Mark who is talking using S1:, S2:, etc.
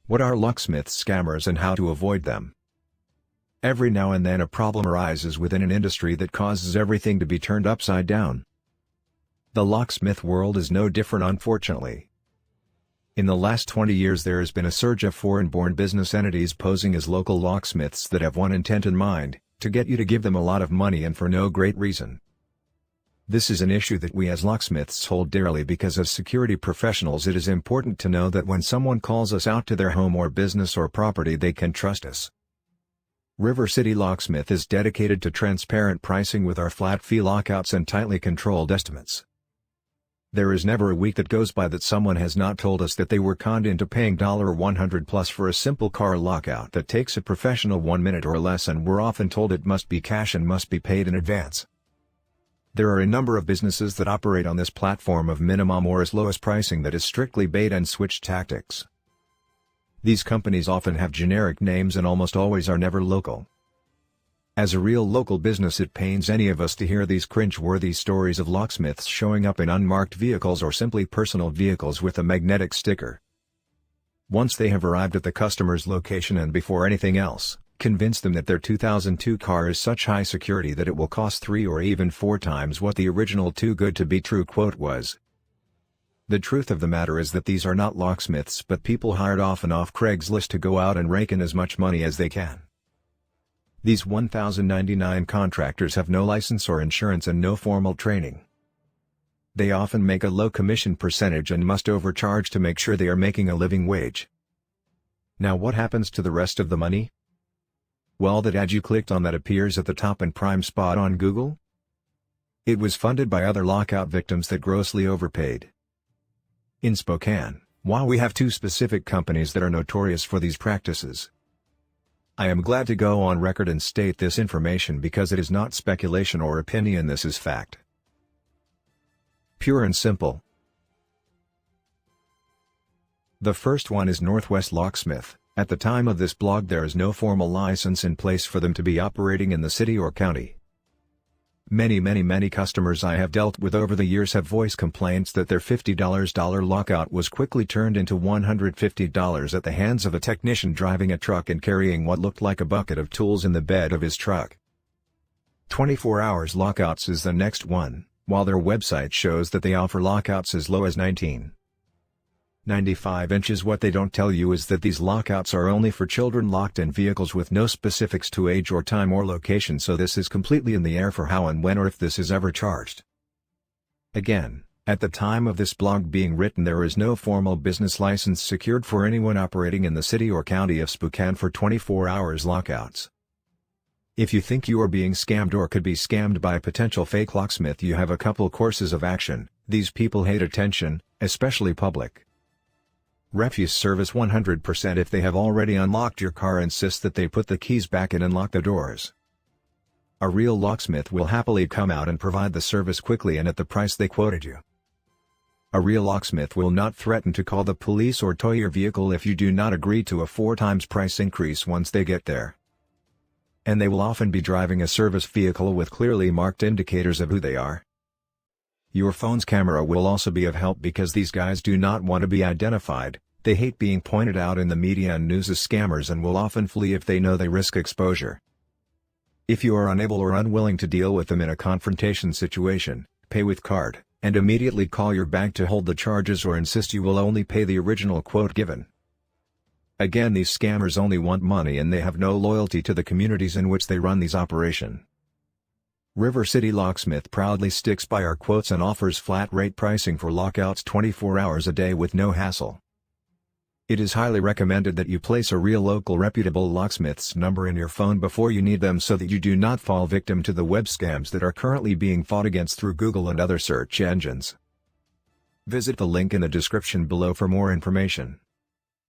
S1: What are locksmith scammers and how to avoid them? Every now and then a problem arises within an industry that causes everything to be turned upside down. The locksmith world is no different, unfortunately. In the last 20 years there has been a surge of foreign-born business entities posing as local locksmiths that have one intent in mind: to get you to give them a lot of money, and for no great reason. This is an issue that we as locksmiths hold dearly because as security professionals it is important to know that when someone calls us out to their home or business or property they can trust us. River City Locksmith is dedicated to transparent pricing with our flat fee lockouts and tightly controlled estimates. There is never a week that goes by that someone has not told us that they were conned into paying $100 plus for a simple car lockout that takes a professional 1 minute or less, and we're often told it must be cash and must be paid in advance. There are a number of businesses that operate on this platform of minimum or as low as pricing that is strictly bait and switch tactics. These companies often have generic names and almost always are never local. As a real local business, it pains any of us to hear these cringe-worthy stories of locksmiths showing up in unmarked vehicles or simply personal vehicles with a magnetic sticker. Once they have arrived at the customer's location, and before anything else, convince them that their 2002 car is such high security that it will cost 3 or even 4 times what the original too good to be true quote was. The truth of the matter is that these are not locksmiths but people hired off Craigslist to go out and rake in as much money as they can. These 1,099 contractors have no license or insurance and no formal training. They often make a low commission percentage and must overcharge to make sure they are making a living wage. Now what happens to the rest of the money? Well, that ad you clicked on that appears at the top and prime spot on Google? It was funded by other lockout victims that grossly overpaid. In Spokane, while we have 2 specific companies that are notorious for these practices, I am glad to go on record and state this information because it is not speculation or opinion, this is fact. Pure and simple. The first one is Northwest Locksmith. At the time of this blog there is no formal license in place for them to be operating in the city or county. Many customers I have dealt with over the years have voiced complaints that their $50 lockout was quickly turned into $150 at the hands of a technician driving a truck and carrying what looked like a bucket of tools in the bed of his truck. 24 hours lockouts is the next one, while their website shows that they offer lockouts as low as 95 inches. What they don't tell you is that these lockouts are only for children locked in vehicles with no specifics to age or time or location, so this is completely in the air for how and when or if this is ever charged. Again, at the time of this blog being written there is no formal business license secured for anyone operating in the city or county of Spokane for 24 hours lockouts. If you think you are being scammed or could be scammed by a potential fake locksmith, you have a couple courses of action. These people hate attention, especially public. Refuse service 100%. If they have already unlocked your car, insist that they put the keys back in and lock the doors. A real locksmith will happily come out and provide the service quickly and at the price they quoted you. A real locksmith will not threaten to call the police or tow your vehicle if you do not agree to a 4 times price increase once they get there. And they will often be driving a service vehicle with clearly marked indicators of who they are. Your phone's camera will also be of help because these guys do not want to be identified. They hate being pointed out in the media and news as scammers and will often flee if they know they risk exposure. If you are unable or unwilling to deal with them in a confrontation situation, pay with card, and immediately call your bank to hold the charges or insist you will only pay the original quote given. Again, these scammers only want money and they have no loyalty to the communities in which they run these operations. River City Locksmith proudly sticks by our quotes and offers flat rate pricing for lockouts 24 hours a day with no hassle. It is highly recommended that you place a real local reputable locksmith's number in your phone before you need them so that you do not fall victim to the web scams that are currently being fought against through Google and other search engines. Visit the link in the description below for more information.